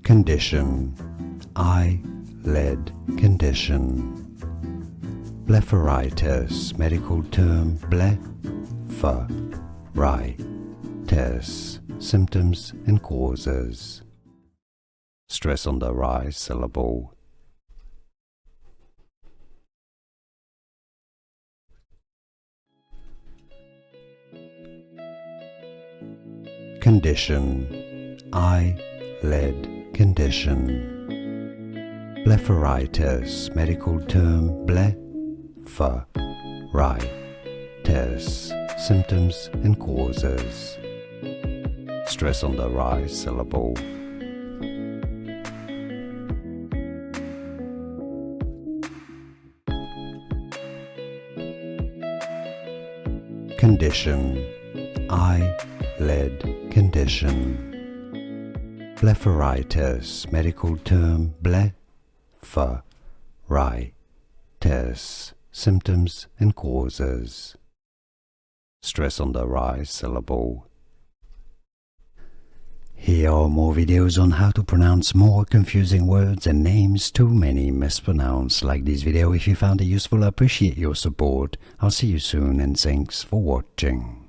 Condition, eyelid condition. Blepharitis, medical term blepharitis, symptoms and causes. Stress on the right syllable. Condition, eyelid condition. Blepharitis, medical term blepharitis, symptoms and causes. Stress on the right syllable. Condition, eyelid condition. Blepharitis, medical term blepharitis, symptoms and causes. Stress on the right syllable. Here are more videos on how to pronounce more confusing words and names too many mispronounced. Like this video if you found it useful. I appreciate your support. I'll see you soon and thanks for watching.